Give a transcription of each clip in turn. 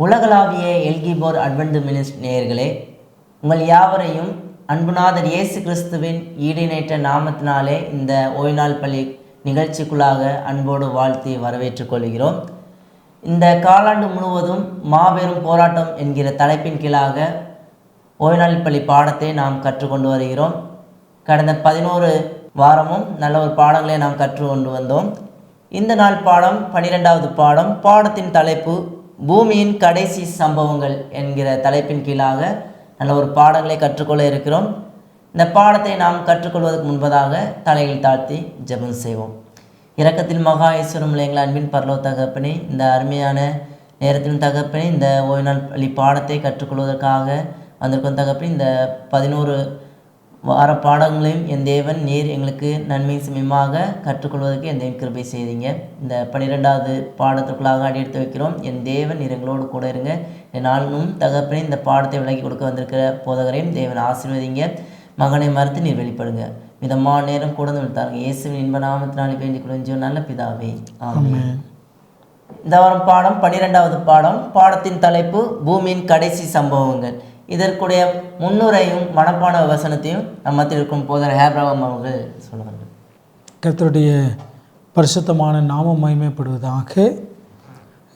உலகளாவிய எல்கிபோர் அட்வென்ட் மினிஸ்ட் நேயர்களே, உங்கள் யாவரையும் அன்புநாதர் இயேசு கிறிஸ்துவின் ஈடிணைற்ற நாமத்தினாலே இந்த ஓய்நாள் பள்ளி நிகழ்ச்சிக்குள்ளாக அன்போடு வாழ்த்தி வரவேற்றுக் கொள்கிறோம். இந்த காலாண்டு முழுவதும் மாபெரும் போராட்டம் என்கிற தலைப்பின் கீழாக ஓய்நாள் பள்ளி பாடத்தை நாம் கற்றுக்கொண்டு வருகிறோம். கடந்த 11 வாரமும் நல்ல ஒரு பாடங்களை நாம் கற்றுக்கொண்டு வந்தோம். இந்த நாள் பாடம் 12வது பாடம். பாடத்தின் தலைப்பு பூமியின் கடைசி சம்பவங்கள் என்கிற தலைப்பின் கீழாக நல்ல ஒரு பாடங்களை கற்றுக்கொள்ள இருக்கிறோம். இந்த பாடத்தை நாம் கற்றுக்கொள்வதற்கு முன்பதாக தலையில் தாழ்த்தி ஜெபம் செய்வோம். இரக்கத்தில் மகா ஈஸ்வரம் எங்கள் அன்பின் பரலோ தகப்பனே, இந்த அருமையான நேரத்தின் தகப்பனே, இந்த ஓய்நாள் பள்ளி பாடத்தை கற்றுக்கொள்வதற்காக வந்திருக்கும் தகப்பனே, இந்த 11 வார பாடங்களையும் என் தேவன் நீர் எங்களுக்கு நன்மை சமயமாக கற்றுக்கொள்வதற்கு என் தேவன் கிருபை செய்தீங்க. இந்த 12வது பாடத்திற்குள்ளாக அடி எடுத்து வைக்கிறோம். என் தேவன் நீர் எங்களோடு கூட இருங்க. என் நாளும் தகப்பனே, இந்த பாடத்தை விலக்கி கொடுக்க வந்திருக்கிற போதகரையும் தேவன் ஆசீர்வதிங்க. மகனை மறுத்து நீர் வெளிப்படுங்க. மிதமான நேரம் கூட விழுத்தாருங்க. இயேசுவின் இன்ப நாமத்தினாலே வேண்டிக் கொள்ளும் நல்ல பிதாவே, ஆமென். இந்த வாரம் பாடம் 12வது பாடம். பாடத்தின் தலைப்பு பூமியின் கடைசி சம்பவங்கள். இதற்குடைய முன்னுரையும் மனப்பாட வசனத்தையும் நம்மத்தில் இருக்கும் போதர் ஹேப்ராம் அவர்கள் சொல்லுவார்கள். கர்த்தருடைய பரிசுத்தமான நாமம் மகிமைப்படுவதாக.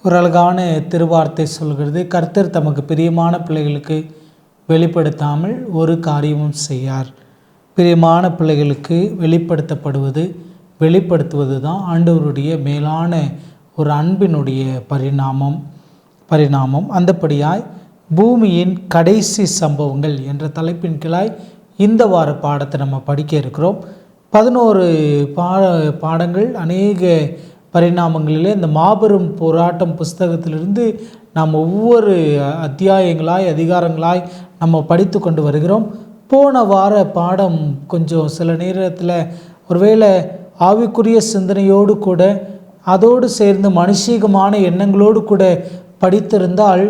ஒரு அழகான திருவார்த்தை சொல்கிறது, கர்த்தர் தமக்கு பிரியமான பிள்ளைகளுக்கு வெளிப்படுத்தாமல் ஒரு காரியமும் செய்யார். பிரியமான பிள்ளைகளுக்கு வெளிப்படுத்துவது தான் ஆண்டவருடைய மேலான ஒரு அன்பினுடைய பரிணாமம். அந்தபடியாய் பூமியின் கடைசி சம்பவங்கள் என்ற தலைப்பின் கீழாய் இந்த வார பாடத்தை நம்ம படிக்க இருக்கிறோம். 11 பாடங்கள், அநேக பரிணாமங்களிலே இந்த மாபெரும் போராட்டம் புஸ்தகத்திலிருந்து நாம் ஒவ்வொரு அதிகாரங்களாய் நம்ம படித்து கொண்டு வருகிறோம். போன வார பாடம் கொஞ்சம் சில நேரத்தில் ஒருவேளை ஆவிக்குரிய சிந்தனையோடு கூட அதோடு சேர்ந்து மனுஷீகமான எண்ணங்களோடு கூட படித்திருந்தால்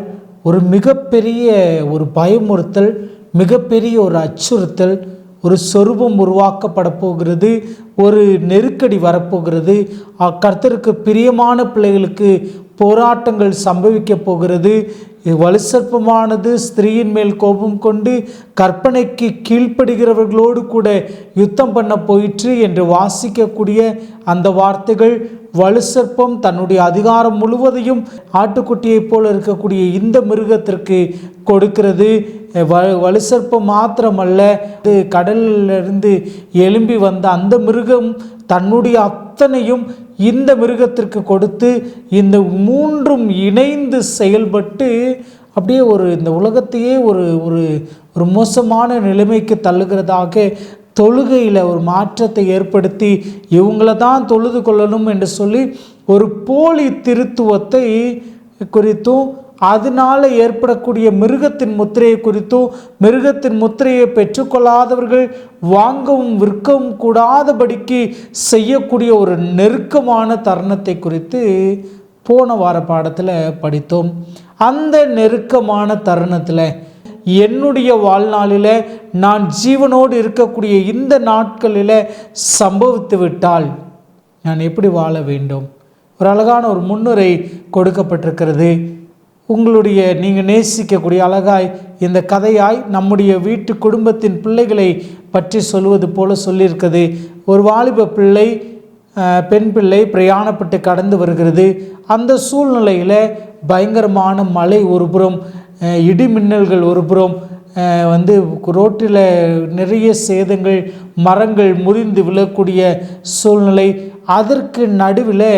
ஒரு மிகப்பெரிய ஒரு பயமுறுத்தல், மிகப்பெரிய ஒரு அச்சுறுத்தல், ஒரு சொரூபம் உருவாக்கப்பட போகிறது, ஒரு நெருக்கடி வரப்போகிறது. கர்த்தருக்கு பிரியமான பிள்ளைகளுக்கு போராட்டங்கள் சம்பவிக்க போகிறது. வலுசற்பமானது ஸ்திரீயின் மேல் கோபம் கொண்டு கற்பனைக்கு கீழ்ப்படுகிறவர்களோடு கூட யுத்தம் பண்ண போயிற்று என்று வாசிக்கக்கூடிய அந்த வார்த்தைகள், வலுசற்பம் தன்னுடைய அதிகாரம் முழுவதையும் ஆட்டுக்குட்டியைப் போல இருக்கக்கூடிய இந்த மிருகத்திற்கு கொடுக்கிறது. வலுசற்பம் மாத்திரமல்ல, கடலிலிருந்து எழும்பி வந்த அந்த மிருகம் தன்னுடைய அத்தனையும் இந்த மிருகத்திற்கு கொடுத்து இந்த 3ம் இணைந்து செயல்பட்டு அப்படியே இந்த உலகத்தையே ஒரு மோசமான நிலைமைக்கு தள்ளுகிறதாக, தொழுகையில் ஒரு மாற்றத்தை ஏற்படுத்தி இவங்கள தான் தொழுது கொள்ளணும் என்று சொல்லி ஒரு போலி திருத்துவத்தை குறித்தும், அதனால் ஏற்படக்கூடிய மிருகத்தின் முத்திரையை குறித்தும், மிருகத்தின் முத்திரையை பெற்றுக்கொள்ளாதவர்கள் வாங்கவும் விற்கவும் கூடாதபடிக்கு செய்யக்கூடிய ஒரு நெருக்கமான தருணத்தை குறித்து போன வார பாடத்தில் படித்தோம். அந்த நெருக்கமான தருணத்தில் என்னுடைய வாழ்நாளில் நான் ஜீவனோடு இருக்கக்கூடிய இந்த நாட்களில் சம்பவித்து விட்டால் நான் எப்படி வாழ வேண்டும்? ஒரு அழகான ஒரு முன்னுரை கொடுக்கப்பட்டிருக்கிறது. நீங்கள் நேசிக்கக்கூடிய அழகாய் இந்த கதையாய் நம்முடைய வீட்டு குடும்பத்தின் பிள்ளைகளை பற்றி சொல்வது போல சொல்லியிருக்கிறது. ஒரு வாலிப பிள்ளை, பெண் பிள்ளை பிரயாணப்பட்டு கடந்து வருகிறது. அந்த சூழ்நிலையில் பயங்கரமான மழை ஒருபுறம், இடி மின்னல்கள் ஒருபுறம், ரோட்டில் நிறைய சேதங்கள், மரங்கள் முறிந்து விழக்கூடிய சூழ்நிலை. அதற்கு நடுவில்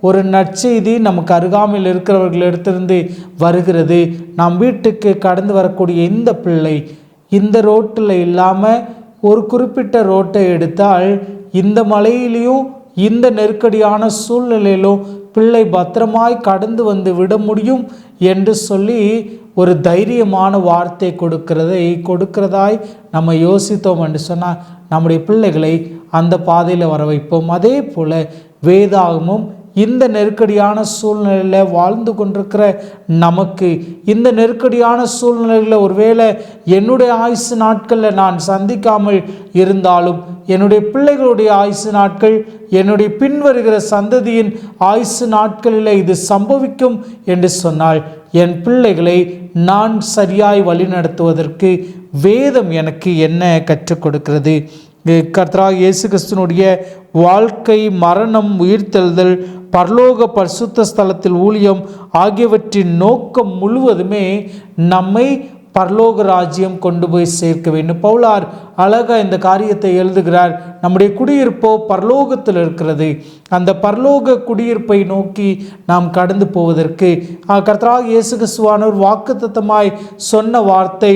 ஒரு நற்செய்தி நமக்கு அருகாமையில் இருக்கிறவர்களிடத்திலிருந்து வருகிறது. நம் வீட்டுக்கு கடந்து வரக்கூடிய இந்த பிள்ளை இந்த ரோட்டில் இல்லாமல் ஒரு குறிப்பிட்ட ரோட்டை எடுத்தால் இந்த மழையிலையும் இந்த நெருக்கடியான சூழ்நிலையிலும் பிள்ளை பத்திரமாய் கடந்து வந்து விட முடியும் என்று சொல்லி ஒரு தைரியமான வார்த்தை கொடுக்கிறதாய் நம்ம யோசித்தோம் என்று சொன்னால் நம்முடைய பிள்ளைகளை அந்த பாதையில் வர வைப்போம். அதே போல் வேதாகமும் இந்த நெருக்கடியான சூழ்நிலையில் வாழ்ந்து கொண்டிருக்கிற நமக்கு, இந்த நெருக்கடியான சூழ்நிலையில் ஒருவேளை என்னுடைய ஆயுசு நாட்களில் நான் சந்திக்காமல் இருந்தாலும், என்னுடைய பிள்ளைகளுடைய ஆயுசு நாட்கள், என்னுடைய பின்வருகிற சந்ததியின் ஆயுசு நாட்களில் இது சம்பவிக்கும் என்று சொன்னால், என் பிள்ளைகளை நான் சரியாய் வழிநடத்துவதற்கு வேதம் எனக்கு என்ன கற்றுக் கொடுக்கிறது? கர்த்தராகிய இயேசு கிறிஸ்துவினுடைய வாழ்க்கை, மரணம், உயிர்த்தெழுதல், பரலோக பரிசுத்த ஸ்தலத்தில் ஊழியம் ஆகியவற்றின் நோக்கம் முழுவதுமே நம்மை பரலோக ராஜ்யம் கொண்டு போய் சேர்க்க வேண்டும். பவுலார் அழகா இந்த காரியத்தை எழுதுகிறார். நம்முடைய குடியிருப்போ பரலோகத்தில் இருக்கிறது. அந்த பரலோக குடியிருப்பை நோக்கி நாம் கடந்து போவதற்கு கர்த்தராகிய இயேசு கிறிஸ்துவானவர் வாக்குத்தத்தமாய் சொன்ன வார்த்தை,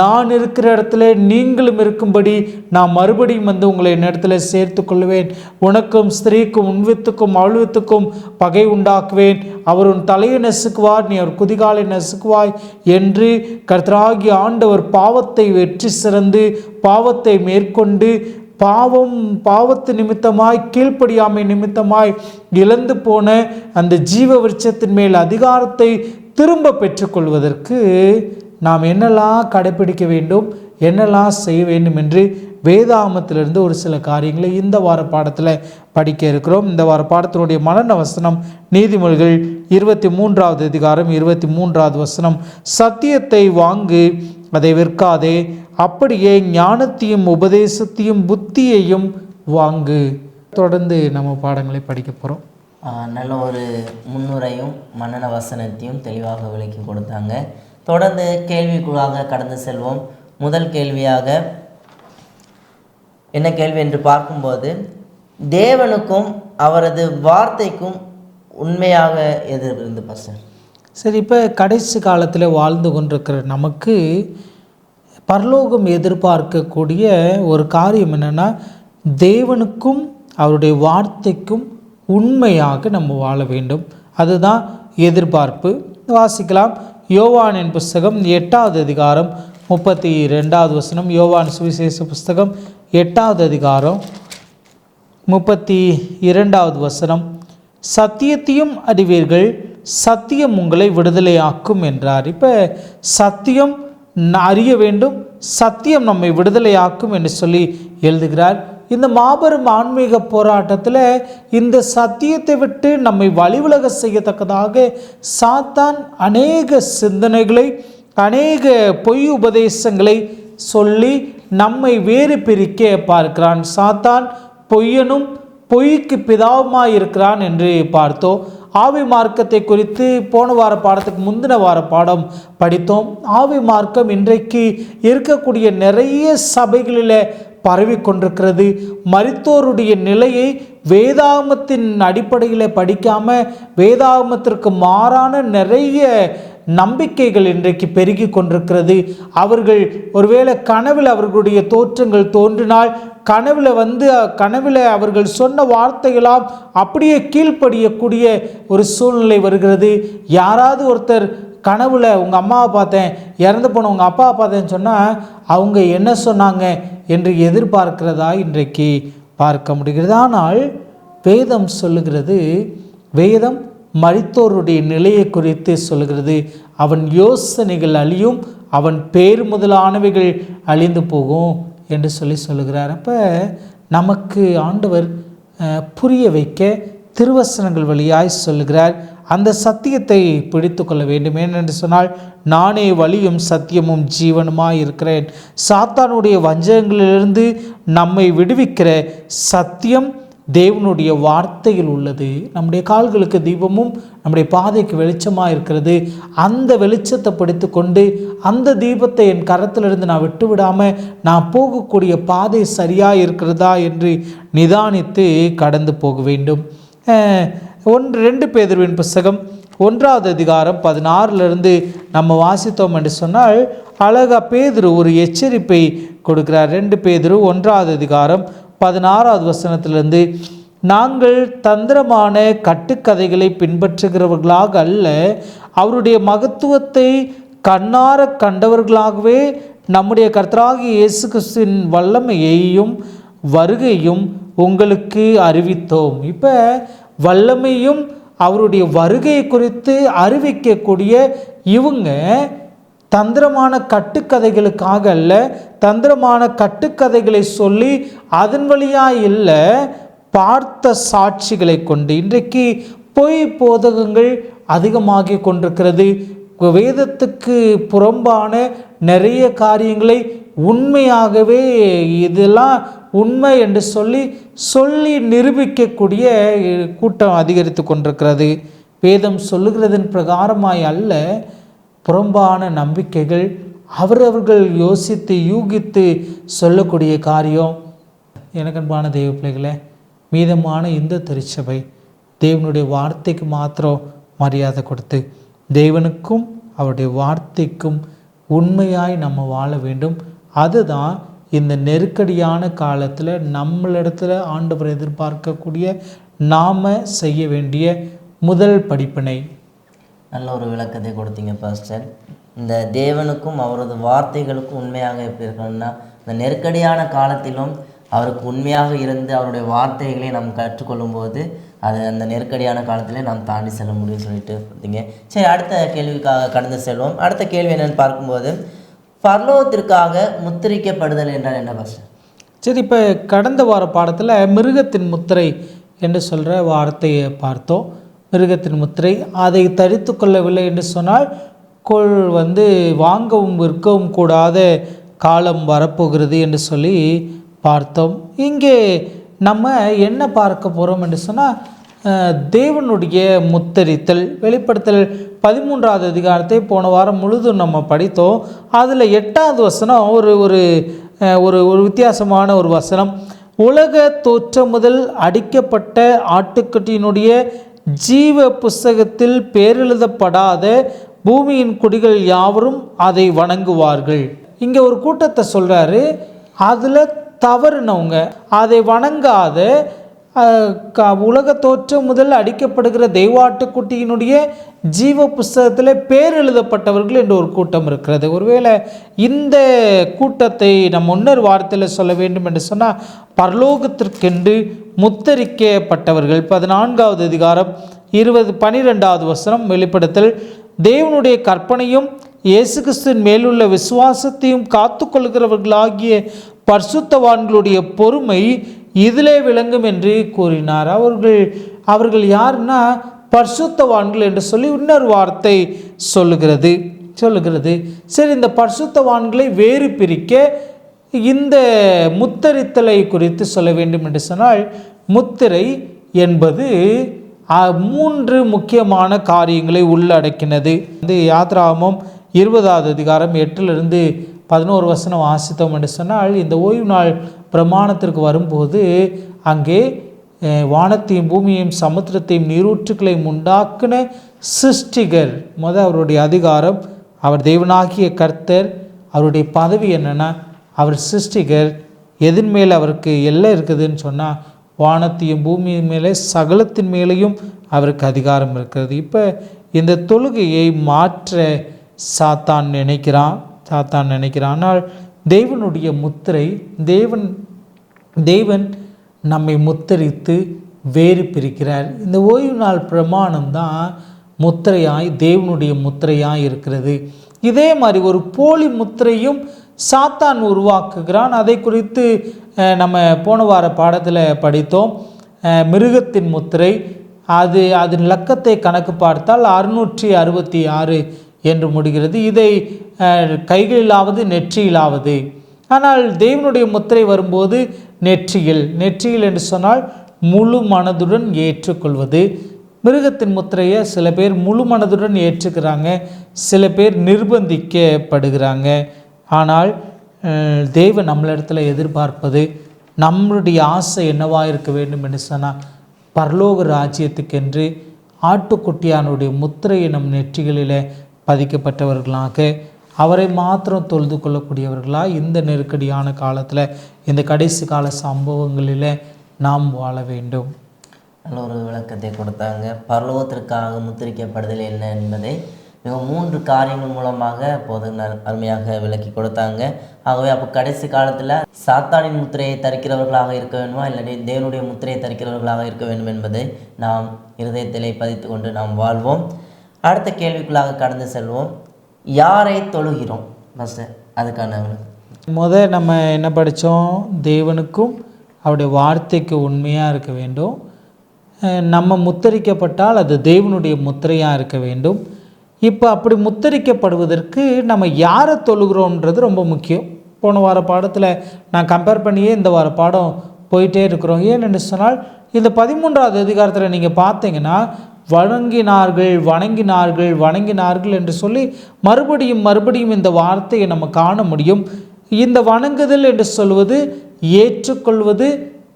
நான் இருக்கிற இடத்துல நீங்களும் இருக்கும்படி நான் மறுபடியும் வந்து உங்களை என்னிடத்துல சேர்த்து கொள்வேன். உனக்கும் ஸ்திரீக்கும் உன்வித்துக்கும் அவள்வித்துக்கும் பகை உண்டாக்குவேன். அவர் உன் தலையை நசுக்குவார், நீ அவர் குதிகாலை நசுக்குவாய் என்று கர்த்தராகிய ஆண்டவர் பாவத்தை வெற்றி சிறந்து பாவத்தை மேற்கொண்டு பாவத்து நிமித்தமாய், கீழ்ப்படியாமை நிமித்தமாய் இழந்து போன அந்த ஜீவ விருட்சத்தின் மேல் அதிகாரத்தை திரும்ப பெற்றுக்கொள்வதற்கு நாம் என்னெல்லாம் கடைபிடிக்க வேண்டும், என்னெல்லாம் செய்ய வேண்டும் என்று வேதாகமத்திலிருந்து ஒரு சில காரியங்களை இந்த வார பாடத்தில் படிக்க இருக்கிறோம். இந்த வார பாடத்தினுடைய மரண வசனம் நீதிமொழிகள் 23வது அதிகாரம் 23வது வசனம். சத்தியத்தை வாங்கு, அதை விற்காதே, அப்படியே ஞானத்தையும் உபதேசத்தையும் புத்தியையும் வாங்கு. தொடர்ந்து நம்ம பாடங்களை படிக்க போகிறோம். நல்ல ஒரு முன்னுரையும் மன்னன வசனத்தையும் தெளிவாக விளக்கி கொடுத்தாங்க. தொடர்ந்து கேள்விக்குள்ளாக கடந்து செல்வோம். முதல் கேள்வியாக என்ன கேள்வி என்று பார்க்கும்போது, தேவனுக்கும் அவரது வார்த்தைக்கும் உண்மையாக எது இருந்து பாஸ்டர்? சரி, இப்போ கடைசி காலத்தில் வாழ்ந்து கொண்டிருக்கிற நமக்கு பரலோகம் எதிர்பார்க்கக்கூடிய ஒரு காரியம் என்னென்னா, தேவனுக்கும் அவருடைய வார்த்தைக்கும் உண்மையாக நம்ம வாழ வேண்டும். அதுதான் எதிர்பார்ப்பு. வாசிக்கலாம். யோவானின் புஸ்தகம் 8வது அதிகாரம் 32வது வசனம். யோவான் சுவிசேஷ புஸ்தகம் 8வது அதிகாரம் 32வது வசனம். சத்தியத்தையும் அறிவீர்கள், சத்தியம் உங்களை விடுதலையாக்கும் என்றார். இப்போ சத்தியம் அறிய வேண்டும், சத்தியம் நம்மை விடுதலையாக்கும் என்று சொல்லி எழுதுகிறார். இந்த மாபெரும் ஆன்மீக போராட்டத்தில் இந்த சத்தியத்தை விட்டு நம்மை வழிவிலக செய்யத்தக்கதாக சாத்தான் அநேக சிந்தனைகளை, அநேக பொய் உபதேசங்களை சொல்லி நம்மை வேறு பிரிக்க பார்க்கிறான். சாத்தான் பொய்யனும் பொய்க்கு பிதாவுமாய் இருக்கிறான் என்று பார்த்தோம். ஆவி மார்க்கத்தை குறித்து போன வார பாடத்துக்கு முந்தின வார பாடம் படித்தோம். ஆவி மார்க்கம் இன்றைக்கு இருக்கக்கூடிய நிறைய சபைகளில் பரவி கொண்டிருக்கிறது. மரித்தோருடைய நிலையை வேதாகமத்தின் அடிப்படையில் படிக்காமல் வேதாகமத்திற்கு மாறான நிறைய நம்பிக்கைகள் இன்றைக்கு பெருகி கொண்டிருக்கிறது. அவர்கள் ஒருவேளை கனவில் அவர்களுடைய தோற்றங்கள் தோன்றினால் கனவில் அவர்கள் சொன்ன வார்த்தைகளாம் அப்படியே கீழ்ப்படியக்கூடிய ஒரு சூழ்நிலை வருகிறது. யாராவது ஒருத்தர் கனவுல உங்கள் அம்மாவை பார்த்தேன், இறந்து போன உங்கள் அப்பாவை பார்த்தேன்னு சொன்னால் அவங்க என்ன சொன்னாங்க என்று எதிர்பார்க்கிறதா இன்றைக்கு பார்க்க முடிகிறது. ஆனால் வேதம் சொல்லுகிறது, வேதம் மரித்தோருடைய நிலையை குறித்து சொல்லுகிறது. அவன் யோசனைகள் அழியும், அவன் பேர் முதலானவைகள் அழிந்து போகும் என்று சொல்லுகிறார். அப்போ நமக்கு ஆண்டவர் புரிய வைக்க திருவசனங்கள் வழியாய் சொல்லுகிறார். அந்த சத்தியத்தை பிடித்து கொள்ள வேண்டும். ஏனென்று சொன்னால், நானே வழியும் சத்தியமும் ஜீவனுமாய் இருக்கிறேன். சாத்தானுடைய வஞ்சகங்களிலிருந்து நம்மை விடுவிக்கிற சத்தியம் தேவனுடைய வார்த்தையில் உள்ளது. நம்முடைய கால்களுக்கு தீபமும் நம்முடைய பாதைக்கு வெளிச்சமாக இருக்கிறது. அந்த வெளிச்சத்தை படித்து கொண்டு அந்த தீபத்தை என் கரத்திலிருந்து நான் விட்டு விடாமல் நான் போகக்கூடிய பாதை சரியாக இருக்கிறதா என்று நிதானித்து கடந்து போக வேண்டும். 2 பேதுருவின் புஸ்தகம் 1வது அதிகாரம் 16 நம்ம வாசித்தோம் என்று சொன்னால், அழகா பேதுரு ஒரு எச்சரிப்பை கொடுக்கிறார். 2 பேதுரு 1வது அதிகாரம் 16வது வசனத்திலிருந்து, நாங்கள் தந்திரமான கட்டுக்கதைகளை பின்பற்றுகிறவர்களாக அல்ல, அவருடைய மகத்துவத்தை கண்ணார கண்டவர்களாகவே நம்முடைய கர்த்தராகிய இயேசு கிறிஸ்துவின் வல்லமையையும் வருகையும் உங்களுக்கு அறிவித்தோம். இப்போ வல்லமையும் அவருடைய வருகை குறித்து அறிவிக்கக்கூடிய இவங்க தந்திரமான கட்டுக்கதைகளுக்காக அல்ல, தந்திரமான கட்டுக்கதைகளை சொல்லி அதன் வழியாக இல்லை, பார்த்த சாட்சிகளை கொண்டு. இன்றைக்கு பொய் போதகங்கள் அதிகமாகி கொண்டிருக்கிறது. வேதத்துக்கு புறம்பான நிறைய காரியங்களை உண்மையாகவே இதெல்லாம் உண்மை என்று சொல்லி நிரூபிக்கக்கூடிய கூட்டம் அதிகரித்து கொண்டிருக்கிறது. வேதம் சொல்லுகிறதன் பிரகாரமாய் அல்ல, புறம்பான நம்பிக்கைகள் அவரவர்கள் யோசித்து யூகித்து சொல்லக்கூடிய காரியம். எனக்கு அன்பான தெய்வ பிள்ளைகளே, மீதமான இந்த திருச்சபை தேவனுடைய வார்த்தைக்கு மாத்திரம் மரியாதை கொடுத்து தேவனுக்கும் அவருடைய வார்த்தைக்கும் உண்மையாய் நம்ம வாழ வேண்டும். அதுதான் இந்த நெருக்கடியான காலத்தில் நம்மளிடத்துல ஆண்டவர் எதிர்பார்க்கக்கூடிய நாம் செய்ய வேண்டிய முதல் படிப்பினை. நல்ல ஒரு விளக்கத்தை கொடுத்தீங்க பாஸ்டர். இந்த தேவனுக்கும் அவரது வார்த்தைகளுக்கும் உண்மையாக எப்படி இருக்கணும்னா, இந்த நெருக்கடியான காலத்திலும் அவருக்கு உண்மையாக இருந்து அவருடைய வார்த்தைகளை நாம் கற்றுக்கொள்ளும் போது அது அந்த நெருக்கடியான காலத்திலே நாம் தாண்டி செல்ல முடியும்னு சொல்லிட்டு பார்த்தீங்க. சரி, அடுத்த கேள்விக்காக கடந்து செல்வோம். அடுத்த கேள்வி என்னென்னு பார்க்கும்போது, பரலோகத்திற்காக முத்திரிக்கப்படுதல் என்றால் என்ன பாஸ்டர்? சரி, இப்போ கடந்த வார பாடத்தில் மிருகத்தின் முத்திரை என்று சொல்கிற வார்த்தையை பார்த்தோம். மிருகத்தின் முத்திரை அதை தரித்து கொள்ளவில்லை என்று சொன்னால் வாங்கவும் விற்கவும் கூடாத காலம் வரப்போகிறது என்று சொல்லி பார்த்தோம். இங்கே நம்ம என்ன பார்க்க போகிறோம் என்று சொன்னால், தேவனுடைய முத்தரித்தல். வெளிப்படுத்தல் 13வது அதிகாரத்தை போன வாரம் முழுதும் நம்ம படித்தோம். அதில் 8வது வசனம் ஒரு ஒரு ஒரு வித்தியாசமான ஒரு வசனம். உலக தோற்றம் முதல் அடிக்கப்பட்ட ஆட்டுக்குட்டியினுடைய ஜீவ புஸ்தகத்தில் பேரெழுதப்படாத பூமியின் குடிகள் யாவரும் அதை வணங்குவார்கள். இங்கே ஒரு கூட்டத்தை சொல்கிறாரு. அதில் தவறுனவங்க, அதை வணங்காத உலக தோற்றம் முதல் அடிக்கப்படுகிற தெய்வாட்டுக்குட்டியினுடைய ஜீவ புஸ்தகத்தில் பேர் எழுதப்பட்டவர்கள் என்று ஒரு கூட்டம் இருக்கிறது. ஒருவேளை இந்த கூட்டத்தை நம்ம முன்னர் வார்த்தையில் சொல்ல வேண்டும் என்று சொன்னால், பரலோகத்திற்கென்று முத்தரிக்கப்பட்டவர்கள். 14வது அதிகாரம் 12வது வசனம் வெளிப்படுத்தல். தேவனுடைய கற்பனையும் இயேசு கிறிஸ்துவின் மேலுள்ள விசுவாசத்தையும் காத்து கொள்கிறவர்களாகிய பரிசுத்தவான்களுடைய பொறுமை இதிலே விளங்கும் என்று கூறினார். அவர்கள் யாருன்னா பரிசுத்தவான்கள் என்று சொல்லி இன்னொரு வார்த்தை சொல்லுகிறது. சரி, இந்த பரிசுத்தவான்களை வேறு பிரிக்க இந்த முத்தரித்தலை குறித்து சொல்ல வேண்டும் என்று சொன்னால், முத்திரை என்பது 3 முக்கியமான காரியங்களை உள்ளடக்கினது. யாத்ராகமம் 20வது அதிகாரம் 8லிருந்து 11 வசனம் வாசித்தோம் என்று சொன்னால், இந்த ஓய்வு நாள் பிரமாணத்திற்கு வரும்போது அங்கே வானத்தையும் பூமியையும் சமுத்திரத்தையும் நீரூற்றுக்களையும் உண்டாக்கின சிருஷ்டிகர் அவருடைய அதிகாரம். அவர் தேவனாகிய கர்த்தர். அவருடைய பதவி என்னென்னா, அவர் சிருஷ்டிகர். எதன் மேலே அவருக்கு எல்லாம் இருக்குதுன்னு சொன்னால், வானத்தையும் பூமியின் மேலே சகலத்தின் மேலேயும் அவருக்கு அதிகாரம் இருக்கிறது. இப்போ இந்த தொழுகையை மாற்ற சாத்தான் நினைக்கிறான். ஆனால் தேவனுடைய முத்திரை, தேவன் நம்மை முத்தரித்து வேறு பிரிக்கிறார். இந்த ஓய்வு நாள் பிரமாணம் தான் முத்திரையாய், தேவனுடைய முத்திரையாய் இருக்கிறது. இதே மாதிரி ஒரு போலி முத்திரையும் சாத்தான் உருவாக்குகிறான். அதை குறித்து நம்ம போன வார பாடத்தில் படித்தோம். மிருகத்தின் முத்திரை, அதன் இலக்கத்தை கணக்கு பார்த்தால் 666 என்று முடிகிறது. இதை கைகளிலாவது நெற்றியிலாவது. ஆனால் தேவனுடைய முத்திரை வரும்போது நெற்றியில் என்று சொன்னால் முழு மனதுடன் ஏற்றுக்கொள்வது. மிருகத்தின் முத்திரையை சில பேர் முழு மனதுடன் ஏற்றுக்கிறாங்க, சில பேர் நிர்பந்திக்கப்படுகிறாங்க. ஆனால் தேவன் நம்மளிடத்தில் எதிர்பார்ப்பது, நம்மளுடைய ஆசை என்னவாக இருக்க வேண்டும் என்று சொன்னால், பரலோக ராஜ்யத்துக்கென்று ஆட்டுக்குட்டியானுடைய முத்திரையை நம் நெற்றிகளில் பதிக்கப்பட்டவர்களாக, அவரை மாத்திரம் தொழுது கொள்ளக்கூடியவர்களாக இந்த நெருக்கடியான காலத்தில், இந்த கடைசி கால சம்பவங்களில் நாம் வாழ வேண்டும். நல்ல ஒரு விளக்கத்தை கொடுத்தாங்க. பரலோகத்திற்காக முத்திரிக்கப்படுதல் என்ன என்பதை மிக 3 காரியங்கள் மூலமாக போது அருமையாக விளக்கி கொடுத்தாங்க. ஆகவே அப்போ கடைசி காலத்தில் சாத்தானின் முத்திரையை தரிக்கிறவர்களாக இருக்க வேண்டுமா, இல்லாட்டி தேவனுடைய முத்திரையை தரிக்கிறவர்களாக இருக்க வேண்டும் என்பதை நாம் இருதயத்திலே பதித்து கொண்டு நாம் வாழ்வோம். அடுத்த கேள்விக்குள்ளாக கடந்து செல்வோம். யாரை தொழுகிறோம் ஃபஸ்ட்டு, அதுக்கான நம்ம என்ன படித்தோம்? தேவனுக்கும் அவருடைய வார்த்தைக்கு உண்மையாக இருக்க வேண்டும். நம்ம முத்திரிக்கப்பட்டால் அது தேவனுடைய முத்திரையாக இருக்க வேண்டும். இப்போ அப்படி முத்தரிக்கப்படுவதற்கு நம்ம யாரை தொழுகிறோன்றது ரொம்ப முக்கியம். போன வார பாடத்தில் நான் கம்பேர் பண்ணியே இந்த வார பாடம் போயிட்டே இருக்கிறோம். ஏன்னு சொன்னால் இந்த 13வது அதிகாரத்தில் நீங்கள் பார்த்தீங்கன்னா வணங்கினார்கள் வணங்கினார்கள் வணங்கினார்கள் என்று சொல்லி மறுபடியும் இந்த வார்த்தையை நம்ம காண முடியும். இந்த வணங்குதல் என்று சொல்வது ஏற்றுக்கொள்வது,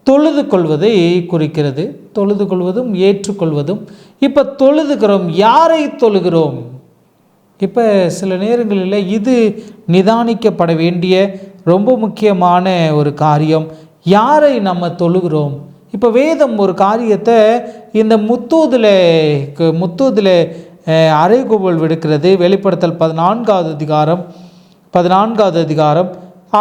தொழுது கொள்வதை குறிக்கிறது. தொழுது கொள்வதும் ஏற்றுக்கொள்வதும். இப்போ தொழுதுகிறோம், யாரை தொழுகிறோம்? இப்போ சில நேரங்களில் இது நிதானிக்கப்பட வேண்டிய ரொம்ப முக்கியமான ஒரு காரியம். யாரை நம்ம தொழுகிறோம்? இப்போ வேதம் ஒரு காரியத்தை இந்த முத்தூதில் அறைகூவல் விடுக்கிறது. வெளிப்படுத்தல் 14வது அதிகாரம்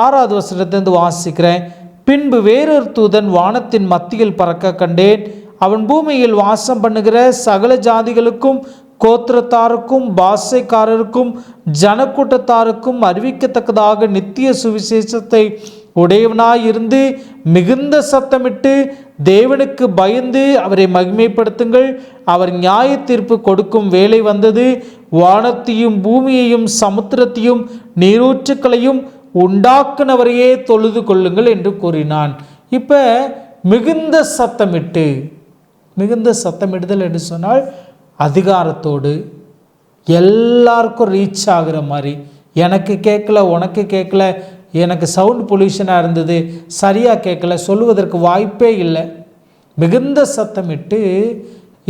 6வது வசனத்திலிருந்து வாசிக்கிறேன். பின்பு வேறொரு தூதன் வானத்தின் மத்தியில் பறக்க கண்டேன். அவன் பூமியில் வாசம் பண்ணுகிற சகல ஜாதிகளுக்கும், கோத்திரத்தாருக்கும், பாஷைக்காரருக்கும், ஜனக்கூட்டத்தாருக்கும் அறிவிக்கத்தக்கதாக நித்திய சுவிசேஷத்தை உடையவனாயிருந்து மிகுந்த சத்தமிட்டு, தேவனுக்கு பயந்து அவரை மகிமைப்படுத்துங்கள், அவர் நியாய தீர்ப்பு கொடுக்கும் வேலை வந்தது, வானத்தையும் பூமியையும் சமுத்திரத்தையும் நீரூற்றுக்களையும் உண்டாக்குனவரையே தொழுது கொள்ளுங்கள் என்று கூறினான். இப்போ மிகுந்த சத்தமிடுதல் என்று சொன்னால் அதிகாரத்தோடு எல்லாருக்கும் ரீச் ஆகிற மாதிரி, எனக்கு கேட்கல, உனக்கு கேட்கல, எனக்கு சவுண்ட் பொல்யூஷனாக இருந்தது, சரியாக கேட்கல, சொல்லுவதற்கு வாய்ப்பே இல்லை. மிகுந்த சத்தமிட்டு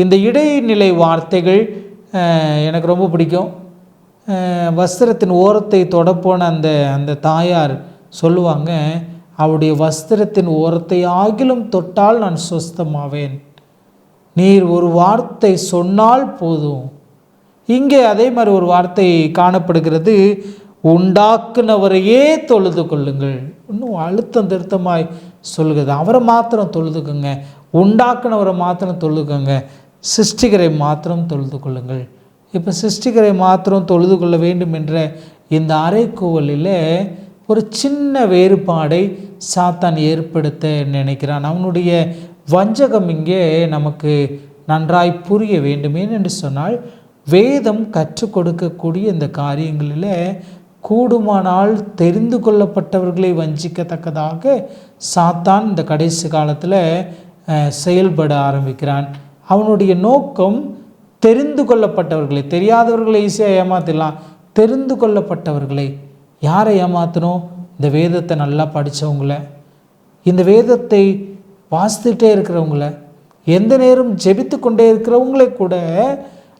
இந்த இடைநிலை வார்த்தைகள் எனக்கு ரொம்ப பிடிக்கும். வஸ்திரத்தின் ஓரத்தை தொடப்போன அந்த தாயார் சொல்லுவாங்க, அவருடைய வஸ்திரத்தின் ஓரத்தை ஆகிலும் தொட்டால் நான் சுஸ்தமாவேன். நீர் ஒரு வார்த்தை சொன்னால் போதும். இங்கே அதே மாதிரி ஒரு வார்த்தை காணப்படுகிறது, உண்டாக்குனவரையே தொழுது கொள்ளுங்கள். இன்னும் அழுத்தம் திருத்தமாய் சொல்லுகிறது. அவரை மாத்திரம் தொழுதுக்குங்க, உண்டாக்குனவரை மாத்திரம் தொழுதுக்குங்க, சிருஷ்டிகரை மாத்திரம் தொழுது கொள்ளுங்கள். இப்போ சிருஷ்டிகரை மாத்திரம் தொழுது கொள்ள வேண்டும் என்ற இந்த அறைக்கூவலில் ஒரு சின்ன வேறுபாடை சாத்தான் ஏற்படுத்த நினைக்கிறான். அவனுடைய வஞ்சகம் இங்கே நமக்கு நன்றாய் புரிய வேண்டும். ஏனென்று சொன்னால் வேதம் கற்றுக் கொடுக்கக்கூடிய இந்த காரியங்களில் கூடுமானால் தெரிந்து கொள்ளப்பட்டவர்களை வஞ்சிக்கத்தக்கதாக சாத்தான் இந்த கடைசி காலத்தில் செயல்பட ஆரம்பிக்கிறான். அவனுடைய நோக்கம் தெரிந்து கொள்ளப்பட்டவர்களை, தெரியாதவர்களை ஈஸியாக ஏமாத்திடலாம். தெரிந்து கொள்ளப்பட்டவர்களை யாரை ஏமாற்றணும்? இந்த வேதத்தை நல்லா படித்தவங்கள, இந்த வேதத்தை வாசித்துட்டே இருக்கிறவங்கள, எந்த நேரம் ஜெபித்து கொண்டே இருக்கிறவங்களை கூட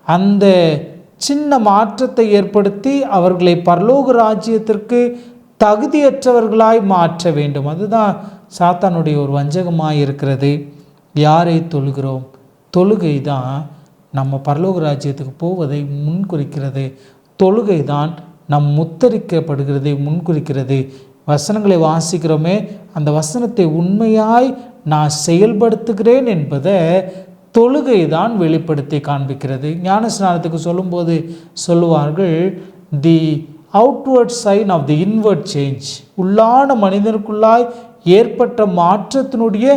அந்த சின்ன மாற்றத்தை ஏற்படுத்தி அவர்களை பரலோக ராஜ்யத்திற்கு தகுதியற்றவர்களாய் மாற்ற வேண்டும். அதுதான் சாத்தானுடைய ஒரு வஞ்சகமாக இருக்கிறது. யாரை தொழுகிறோம்? தொழுகை தான் நம்ம பரலோக ராஜ்யத்துக்கு போவதை முன்குறிக்கிறது. தொழுகை தான் நம் முத்தரிக்கப்படுகிறதை முன்குறிக்கிறது. வசனங்களை வாசிக்கிறோமே, அந்த வசனத்தை உண்மையாய் நான் செயல்படுத்துகிறேன் என்பதை தொழுகை தான் வெளிப்படுத்தி காண்பிக்கிறது. ஞான ஸ்நானத்துக்கு சொல்லும்போது சொல்லுவார்கள், the outward sign of the inward change. உள்ளான மனிதனுக்குள்ளாய் ஏற்பட்ட மாற்றத்தினுடைய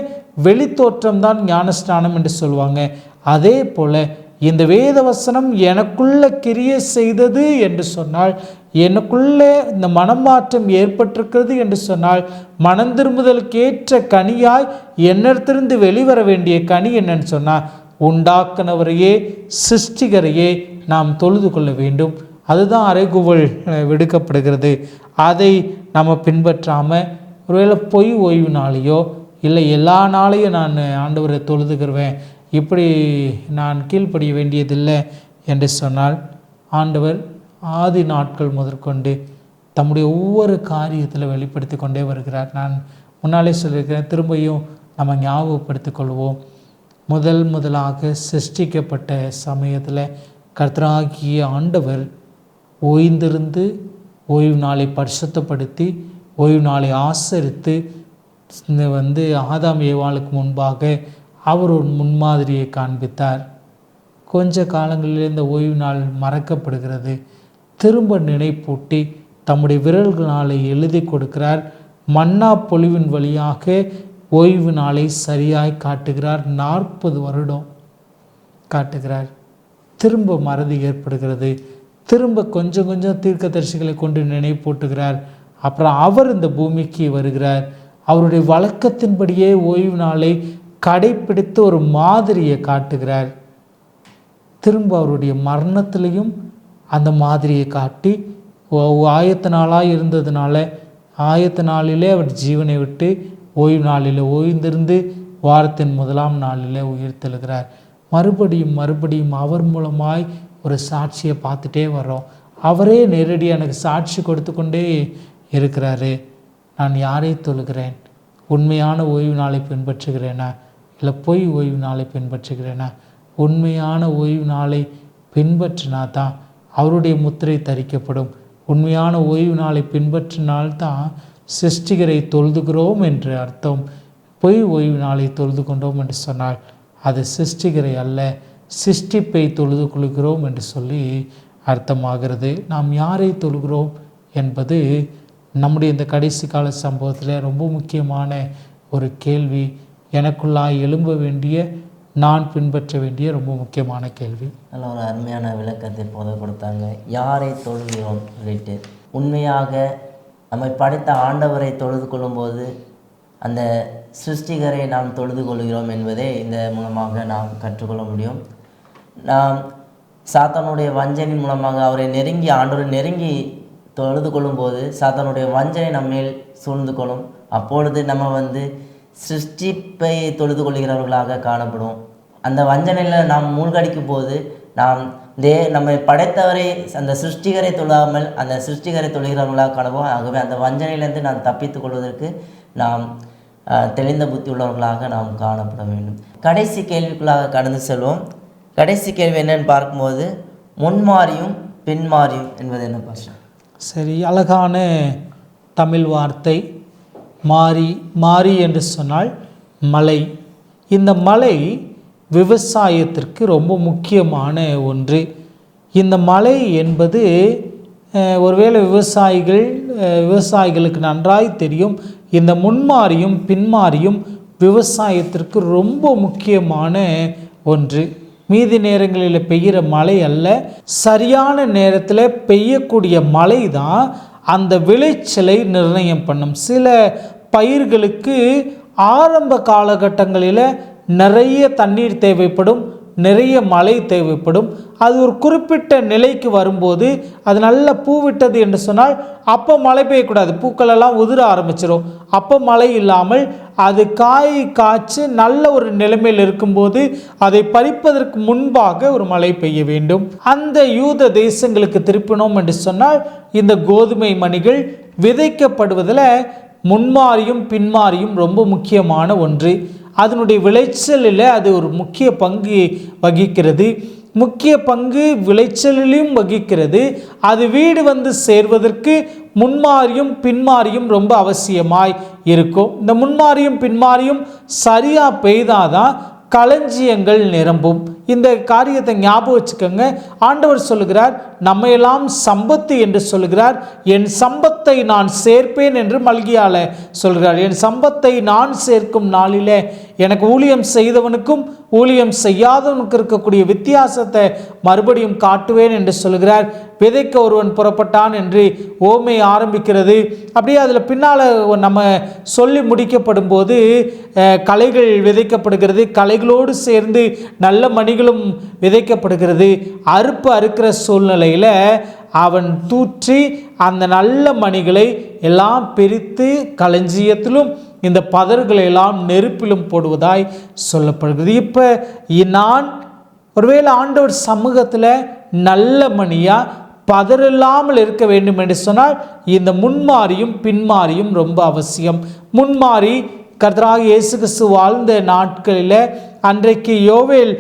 வெளித்தோற்றம் தான் ஞானஸ்நானம் என்று சொல்லுவாங்க. அதே போல் இந்த வேத வசனம் எனக்குள்ள கிரியை செய்தது என்று சொன்னால், எனக்குள்ளே இந்த மனமாற்றம் ஏற்பட்டிருக்கிறது என்று சொன்னால், மனம் திரும்புதலுக்கு ஏற்ற கனியாய் என்னிடத்திலிருந்து வெளிவர வேண்டிய கனி என்னன்னு சொன்னால், உண்டாக்குனவரையே சிருஷ்டிகரையே நாம் தொழுது கொள்ள வேண்டும். அதுதான் அறைகூவல் விடுக்கப்படுகிறது. அதை நம்ம பின்பற்றாமல் ஒருவேளை பொய் ஓய்வு நாளையோ இல்லை எல்லா நாளையும் நான் ஆண்டவரை தொழுதுகிறவேன், இப்படி நான் கீழ்ப்படிய வேண்டியதில்லை என்று சொன்னால், ஆண்டவர் ஆதி நாட்கள் முதற்கொண்டு தம்முடைய ஒவ்வொரு காரியத்தில் வெளிப்படுத்தி கொண்டே வருகிறார். நான் முன்னாலே சொல்லியிருக்கிறேன், திரும்பியும் நம்ம ஞாபகப்படுத்திக் கொள்வோம். முதலாக சிருஷ்டிக்கப்பட்ட சமயத்தில் கர்த்தராகிய ஆண்டவர் ஓய்ந்திருந்து ஓய்வு நாளை பரிசுத்தப்படுத்தி ஓய்வு நாளை ஆசரித்து ஆதாம் ஏவாளுக்கு முன்பாக அவர் ஒரு முன்மாதிரியை காண்பித்தார். கொஞ்ச காலங்களில் இந்த ஓய்வு நாள் மறக்கப்படுகிறது. திரும்ப நினைப்பூட்டி தம்முடைய விரல்களால் எழுதி கொடுக்கிறார். மன்னா பொழிவின் வழியாக ஓய்வு நாளை சரியாய் காட்டுகிறார். 40 வருடம் காட்டுகிறார். திரும்ப மறதி ஏற்படுகிறது. திரும்ப கொஞ்சம் கொஞ்சம் தீர்க்கதரிசிகளை கொண்டு நினைப்பூட்டுகிறார். அப்புறம் அவர் இந்த பூமிக்கு வருகிறார். அவருடைய வழக்கத்தின்படியே ஓய்வு நாளை கடைப்பிடித்து ஒரு மாதிரியை காட்டுகிறார். திரும்ப அவருடைய மரணத்திலையும் அந்த மாதிரியை காட்டி ஆயத்த நாளாக இருந்ததுனால ஆயத்த நாளிலே அவர் ஜீவனை விட்டு ஓய்வு நாளில் ஓய்ந்திருந்து வாரத்தின் முதலாம் நாளில் உயிர்த்தெழுகிறார். மறுபடியும் அவர் மூலமாய் ஒரு சாட்சியை பார்த்துட்டே வர்றோம். அவரே நேரடியாக எனக்கு சாட்சி கொடுத்து கொண்டே இருக்கிறாரு. நான் யாரை தொழுகிறேன்? உண்மையான ஓய்வு நாளை பின்பற்றுகிறேனா இல்லை பொய் ஓய்வு நாளை பின்பற்றுகிறேனா? உண்மையான ஓய்வு நாளை பின்பற்றினா தான் அவருடைய முத்திரை தரிக்கப்படும். உண்மையான ஓய்வு நாளை பின்பற்றினால்தான் சிருஷ்டிகரை தொழுதுகிறோம் என்று அர்த்தம். பொய் ஓய்வு நாளை தொழுது கொண்டோம் என்று சொன்னால் அது சிருஷ்டிகரை அல்ல, சிருஷ்டிப்பை தொழுது கொள்கிறோம் என்று சொல்லி அர்த்தமாகிறது. நாம் யாரை தொழுகிறோம் என்பது நம்முடைய இந்த கடைசி கால சம்பவத்தில் ரொம்ப முக்கியமான ஒரு கேள்வி. எனக்குள்ளாய் எழும்ப வேண்டிய, நான் பின்பற்ற வேண்டிய ரொம்ப முக்கியமான கேள்வி. நல்ல ஒரு அருமையான விளக்கத்தை போத கொடுத்தாங்க. யாரை தொழுகிறோம் சொல்லிட்டு, உண்மையாக நம்மை படைத்த ஆண்டவரை தொழுது கொள்ளும்போது அந்த சிருஷ்டிகரை நாம் தொழுது கொள்கிறோம் என்பதை இந்த மூலமாக நாம் கற்றுக்கொள்ள முடியும். நாம் சாத்தானுடைய வஞ்சனையின் மூலமாக அவரை நெருங்கி ஆண்டவரை நெருங்கி தொழுது கொள்ளும்போது சாத்தானுடைய வஞ்சனை நம்மேல் சூழ்ந்து கொள்ளும். அப்பொழுது நம்ம சிருஷ்டிப்பை தொழுது கொள்கிறவர்களாக காணப்படும். அந்த வஞ்சனையில் நாம் மூழ்கடிக்கும் போது நாம் நம்மை படைத்தவரை அந்த சிருஷ்டிகரை தொழாமல் அந்த சிருஷ்டிகரை தொழுகிறவர்களாக காணப்போம். ஆகவே அந்த வஞ்சனையிலிருந்து நாம் தப்பித்து கொள்வதற்கு நாம் தெளிந்த புத்தி உள்ளவர்களாக நாம் காணப்பட வேண்டும். கடைசி கேள்விக்குள்ளாக கடந்து செல்வோம். கடைசி கேள்வி என்னன்னு பார்க்கும்போது, முன்மாறியும் பின்மாறியும் என்பது என்ன பாஷா? சரி, அழகான தமிழ் வார்த்தை மாறி. மாறி என்று சொன்னால் மழை. இந்த மழை விவசாயத்திற்கு ரொம்ப முக்கியமான ஒன்று. இந்த மழை என்பது ஒருவேளை விவசாயிகளுக்கு நன்றாய் தெரியும். இந்த முன்மாறியும் பின்மாறியும் விவசாயத்திற்கு ரொம்ப முக்கியமான ஒன்று. மீதி நேரங்களில் பெய்கிற மழை அல்ல, சரியான நேரத்தில் பெய்யக்கூடிய மழை தான் அந்த விளைச்சலை நிர்ணயம் பண்ணும். சில பயிர்களுக்கு ஆரம்ப காலகட்டங்களில் நிறைய தண்ணீர் தேவைப்படும், நிறைய மழை தேவைப்படும். அது ஒரு குறிப்பிட்ட நிலைக்கு வரும்போது அது நல்ல பூவிட்டது என்று சொன்னால் அப்போ மழை பெய்யக்கூடாது, பூக்களெல்லாம் உதிர ஆரம்பிச்சிடும். அப்போ மழை இல்லாமல் அது காய்ச்சி நல்ல ஒரு நிலைமையில் இருக்கும்போது அதை பறிப்பதற்கு முன்பாக ஒரு மழை பெய்ய வேண்டும். அந்த யூத தேசங்களுக்கு திருப்பினோம் என்று சொன்னால் இந்த கோதுமை மணிகள் விதைக்கப்படுவதில் முன்மாறியும் பின்மாறியும் ரொம்ப முக்கியமான ஒன்று. அதனுடைய விளைச்சலில் அது ஒரு முக்கிய பங்கு வகிக்கிறது. முக்கிய பங்கு விளைச்சலிலும் வகிக்கிறது. அது வீடு சேர்வதற்கு முன்மாறியும் பின்மாறியும் ரொம்ப அவசியமாய் இருக்கும். இந்த முன்மாறியும் பின்மாறியும் சரியாக பெய்தாதான் களஞ்சியங்கள் நிரம்பும். இந்த காரியத்தை ஞாபகம் வச்சுக்கோங்க. ஆண்டவர் சொல்லுகிறார், நம்மையெல்லாம் சம்பத்து என்று சொல்லுகிறார். என் சம்பத்தை நான் சேர்ப்பேன் என்று மல்கியால சொல்கிறார். என் சம்பத்தை நான் சேர்க்கும் நாளிலே எனக்கு ஊழியம் செய்தவனுக்கும் ஊழியம் செய்யாதவனுக்கு இருக்கக்கூடிய வித்தியாசத்தை மறுபடியும் காட்டுவேன் என்று சொல்கிறார். விதைக்க ஒருவன் புறப்பட்டான் என்று ஓமை ஆரம்பிக்கிறது. அப்படியே அதில் பின்னால் நம்ம சொல்லி முடிக்கப்படும் போது களைகள் விதைக்கப்படுகிறது. களைகளோடு சேர்ந்து நல்ல மணிகளும் விதைக்கப்படுகிறது. அறுக்கிற சூழ்நிலையில் அவன் தூற்றி அந்த நல்ல மணிகளை எல்லாம் பிரித்து களஞ்சியத்திலும் இந்த பதர்களை எல்லாம் நெருப்பிலும் போடுவதாய் சொல்லப்படுகிறது. இப்போ நான் ஒருவேளை ஆண்டவர் சமூகத்தில் நல்ல மணியாக பதறில்லாமல் இருக்க வேண்டும் என்று சொன்னால் இந்த முன்மாறியும் பின்மாறியும் ரொம்ப அவசியம். முன்மாறி கர்த்தராகிய இயேசு கிறிஸ்து வாழ்ந்த நாட்களில் அன்றைக்கு யோவேல்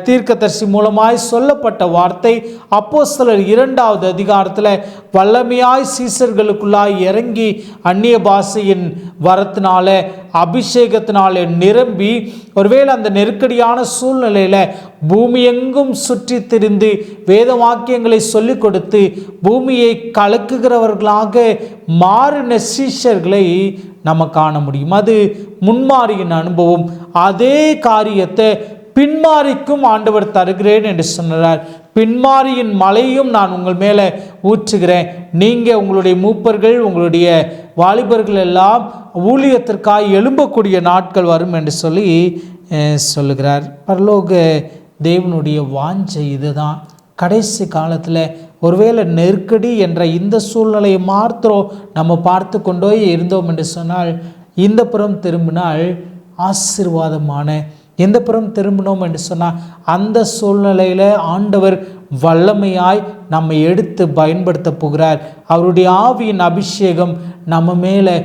தீர்க்கதரிசி மூலமாய் சொல்லப்பட்ட வார்த்தை அப்போஸ்தலர் 2வது அதிகாரத்தில் வல்லமையாய் சீசர்களுக்குள்ளாய் இறங்கி அந்நிய பாஷையின் வரத்தினால அபிஷேகத்தினால நிரம்பி ஒருவேளை அந்த நெருக்கடியான சூழ்நிலையில் பூமி எங்கும் சுற்றி திரிந்து வேத வாக்கியங்களை சொல்லிக் கொடுத்து பூமியை கலக்குகிறவர்களாக மாறின சீஷர்களை நம்ம காண முடியும். அது முன்மாறியின் அனுபவம். அதே காரியத்தை பின்மாறிக்கும் ஆண்டவர் தருகிறேன் என்று சொன்னார். பின்மாரியின் மழையும் நான் உங்கள் மேலே ஊற்றுகிறேன். நீங்கள் உங்களுடைய மூப்பர்கள் உங்களுடைய வாலிபர்கள் எல்லாம் ஊழியத்திற்காக எழும்பக்கூடிய நாட்கள் வரும் என்று சொல்லி சொல்லுகிறார். பரலோக தேவனுடைய வாஞ்சை இதுதான். கடைசி காலத்தில் ஒருவேளை நெருக்கடி என்ற இந்த சூழ்நிலையை மாத்திரம் நம்ம பார்த்து கொண்டே இருந்தோம் என்று சொன்னால், இந்த புறம் திரும்பினால் ஆசீர்வாதமான, இந்த புறம் திரும்பினோம் என்று சொன்னால் அந்த சூழ்நிலையில் ஆண்டவர் வல்லமையாய் நம்மை எடுத்து பயன்படுத்த போகிறார். அவருடைய ஆவியின் அபிஷேகம் நம்ம மேலே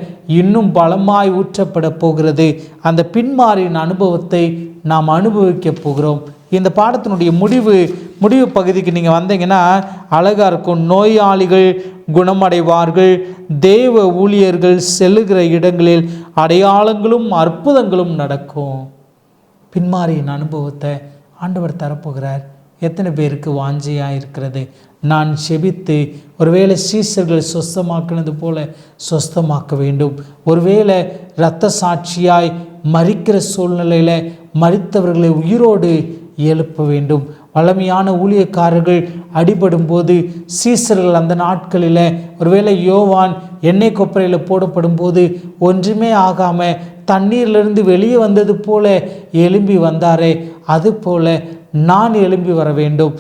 இன்னும் பலமாய் ஊற்றப்பட போகிறது. அந்த பின்மாரியின் அனுபவத்தை நாம் அனுபவிக்க போகிறோம். இந்த பாடத்தினுடைய முடிவு பகுதிக்கு நீங்கள் வந்தீங்கன்னா அழகாக இருக்கும். நோயாளிகள் குணமடைவார்கள், தேவ ஊழியர்கள் செல்லுகிற இடங்களில் அடையாளங்களும் அற்புதங்களும் நடக்கும். பின்மாரியின் அனுபவத்தை ஆண்டவர் தரப்போகிறார். எத்தனை பேருக்கு வாஞ்சையாக இருக்கிறது? நான் செபித்து ஒருவேளை சீசர்கள் சொஸ்தமாக்கினது போல சொஸ்தமாக்க வேண்டும். ஒருவேளை இரத்த சாட்சியாய் மரிக்கிற சூழ்நிலையில் மரித்தவர்களை உயிரோடு எழுப்ப வேண்டும். வளமையான ஊழியக்காரர்கள் அடிபடும் போது சீசர்கள் அந்த நாட்களில் ஒருவேளை யோவான் எண்ணெய் கொப்பரையில் போடப்படும் போது ஒன்றுமே ஆகாமல் தண்ணீரிலிருந்து வெளியே வந்தது போல எழும்பி வந்தாரே, அதுபோல நான் எழும்பி வர வேண்டும்,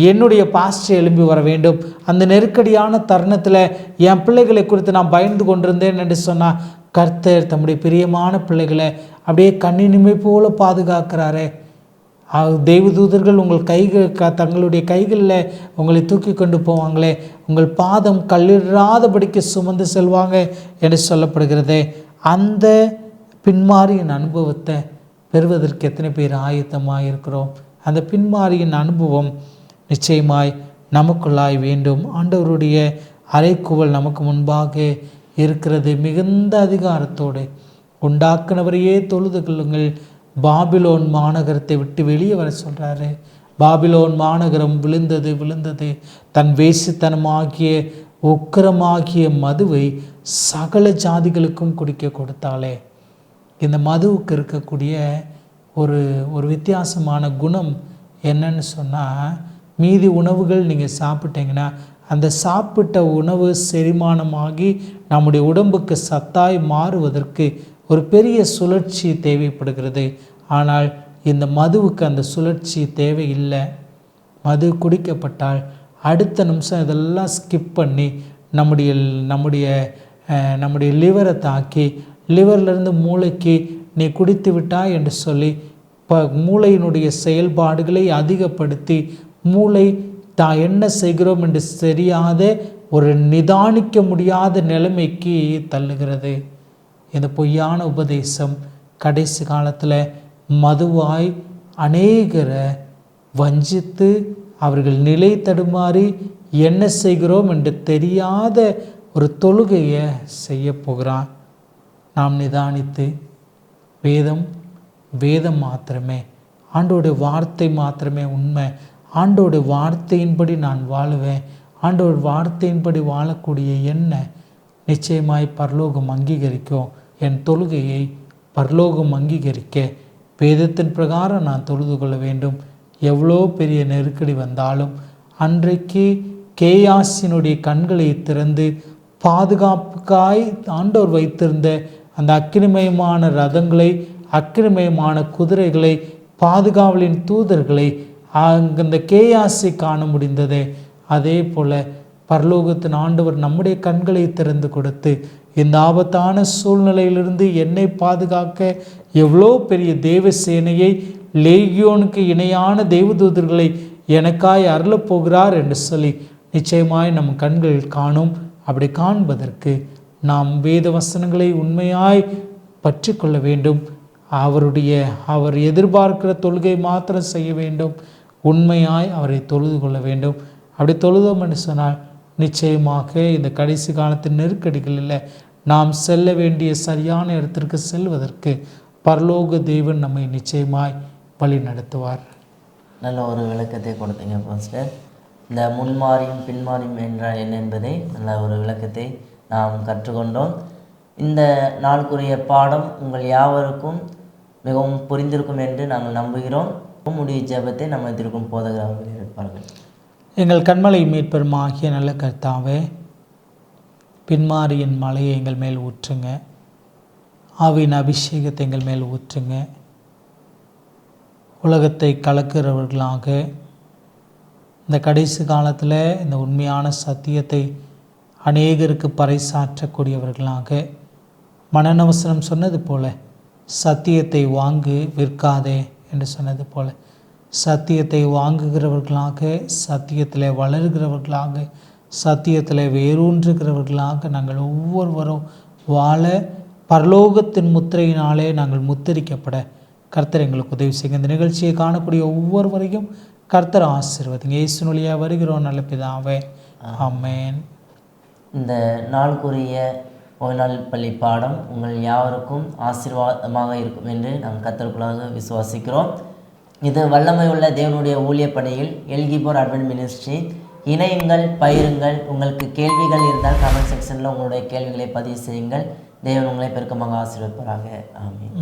என்னுடைய பாஸ்டர் எழும்பி வர வேண்டும். அந்த நெருக்கடியான தருணத்தில் என் பிள்ளைகளை குறித்து நான் பயந்து கொண்டிருந்தேன் என்று சொன்னால், கர்த்தர் தம்முடைய பிரியமான பிள்ளைகளை அப்படியே கண்ணினிமை போல பாதுகாக்கிறாரே. தேவதூதர்கள் உங்கள் தங்களுடைய கைகளில் உங்களை தூக்கி கொண்டு போவாங்களே, உங்கள் பாதம் கல்லிடாதபடிக்கு சுமந்து செல்வாங்க என்று சொல்லப்படுகிறதே. அந்த பின்மாரியின் அனுபவத்தை பெறுவதற்கு எத்தனை பேர் ஆயத்தமாக இருக்கிறோம்? அந்த பின்மாரியின் அனுபவம் நிச்சயமாய் நமக்குள்ளாய் வேண்டும். ஆண்டவருடைய அறைக்கூவல் நமக்கு முன்பாக இருக்கிறது. மிகுந்த அதிகாரத்தோடு உண்டாக்குனவரையே தொழுது கொள்ளுங்கள். பாபிலோன் மாநகரத்தை விட்டு வெளியே வர சொல்கிறாரு. பாபிலோன் மாநகரம் விழுந்தது. தன் வேசித்தனமாகிய உக்கிரமாகிய மதுவை சகல ஜாதிகளுக்கும் குடிக்க கொடுத்தாலே. இந்த மதுவுக்கு இருக்கக்கூடிய ஒரு வித்தியாசமான குணம் என்னன்னு சொன்னால், மீதி உணவுகள் நீங்கள் சாப்பிட்டீங்கன்னா அந்த சாப்பிட்ட உணவு செரிமானமாகி நம்முடைய உடம்புக்கு சத்தாய் மாறுவதற்கு ஒரு பெரிய சுழற்சி தேவைப்படுகிறது. ஆனால் இந்த மதுவுக்கு அந்த சுழற்சி தேவையில்லை. மது குடிக்கப்பட்டால் அடுத்த நிமிஷம் இதெல்லாம் ஸ்கிப் பண்ணி நம்முடைய லிவரை தாக்கி, லிவர்லேருந்து மூளைக்கு நீ குடித்து விட்டாய் என்று சொல்லி மூளையினுடைய செயல்பாடுகளை அதிகப்படுத்தி மூளை தான் என்ன செய்கிறோம் என்று தெரியாத ஒரு நிதானிக்க முடியாத நிலைமைக்கு தள்ளுகிறது. இந்த பொய்யான உபதேசம் கடைசி காலத்தில் மதுவாய் அநேகரை வஞ்சித்து அவர்கள் நிலை தடுமாறி என்ன செய்கிறோம் என்று தெரியாத ஒரு தொழுகையை செய்ய போகிறான். நாம் நிதானித்து வேதம் மாத்திரமே, ஆண்டோடைய வார்த்தை மாத்திரமே உண்மை, ஆண்டோடைய வார்த்தையின்படி நான் வாழுவேன், ஆண்டோட வார்த்தையின்படி வாழக்கூடிய என்ன நிச்சயமாய் பரலோகம் அங்கீகரிக்கும். என் தொழுகையை பரலோகம் அங்கீகரிக்க வேதத்தின் பிரகாரம் நான் தொழுது கொள்ள வேண்டும். எவ்வளோ பெரிய நெருக்கடி வந்தாலும் அன்றைக்கு கேயாசினுடைய கண்களை திறந்து பாதுகாப்புக்காய் ஆண்டவர் வைத்திருந்த அந்த அக்கினிமயமான ரதங்களை, அக்கினிமயமான குதிரைகளை, பாதுகாவலின் தூதர்களை அந்த கேயாசி காண முடிந்ததே. அதே போல பரலோகத்தின் ஆண்டவர் நம்முடைய கண்களை திறந்து கொடுத்து இந்த ஆபத்தான சூழ்நிலையிலிருந்து என்னை பாதுகாக்க எவ்வளோ பெரிய தேவ சேனையை, லேகியோனுக்கு இணையான தேவதூதர்களை எனக்காய் அருளப்போகிறார் என்று சொல்லி நிச்சயமாய் நம் கண்கள் காணும். அப்படி காண்பதற்கு நாம் வேத வசனங்களை உண்மையாய் பற்றி கொள்ள வேண்டும். அவர் எதிர்பார்க்கிற தொழுகை மாத்திரம் செய்ய வேண்டும். உண்மையாய் அவரை தொழுது கொள்ள வேண்டும். அப்படி தொழுதோம் என்று சொன்னால் நிச்சயமாக இந்த கடைசி காலத்தின் நெருக்கடிகளில் நாம் செல்ல வேண்டிய சரியான இடத்திற்கு செல்வதற்கு பரலோக தேவன் நம்மை நிச்சயமாய் வழி நடத்துவார். நல்ல ஒரு விளக்கத்தை கொடுத்தீங்க பாஸ்டர். இந்த முன்மாறியும் பின்மாறியும் என்றால் என்ன என்பதை நல்ல ஒரு விளக்கத்தை நாம் கற்றுக்கொண்டோம். இந்த நாளுக்குரிய பாடம் உங்கள் யாவருக்கும் மிகவும் புரிந்திருக்கும் என்று நாங்கள் நம்புகிறோம். முடிவு ஜெபத்தை நம்ம எதிர்க்கும் போதகர்கள் இருப்பார்கள். எங்கள் கண்மலை மீட்பெருமாகிய நல்ல கர்த்தாவே, பின்மாரியின் மலையை எங்கள் மேல் ஊற்றுங்க. ஆவியின் அபிஷேகத்தை எங்கள் மேல் ஊற்றுங்க. உலகத்தை கலக்கிறவர்களாக, இந்த கடைசி காலத்தில் இந்த உண்மையான சத்தியத்தை அநேகருக்கு பறைசாற்றக்கூடியவர்களாக, மனநவசனம் சொன்னது போல சத்தியத்தை வாங்கு விற்காதே என்று சொன்னது போல சத்தியத்தை வாங்குகிறவர்களாக, சத்தியத்தில் வளர்கிறவர்களாக, சத்தியத்தில் வேரூன்றுகிறவர்களாக நாங்கள் ஒவ்வொருவரும் வாழ பரலோகத்தின் முத்திரையினாலே நாங்கள் முத்திரிக்கப்பட கர்த்தர் எங்களுக்கு உதவி செய்யுங்க. இந்த நிகழ்ச்சியை காணக்கூடிய ஒவ்வொருவரையும் கர்த்தர் ஆசீர்வதிங்க. இயேசுவின் வழியாக வருகிறோம் நல்ல பிதாவே, ஆமென். இந்த நாளுக்குரிய ஓய்நாள் பள்ளி பாடம் உங்கள் யாவருக்கும் ஆசீர்வாதமாக இருக்கும் என்று நாங்கள் கர்த்தருக்குள்ளாக விசுவாசிக்கிறோம். இது வல்லமை உள்ள தேவனுடைய ஊழிய பணியில் எல்கிபோர் அட்வென்ட் மினிஸ்ட்ரி. இணையுங்கள், பயிருங்கள். உங்களுக்கு கேள்விகள் இருந்தால் கமெண்ட் செக்ஷனில் உங்களுடைய கேள்விகளை பதிவு செய்யுங்கள். தேவன் உங்களை பெருக்கமாக ஆசீர்வதிப்பாராக. ஆமென்.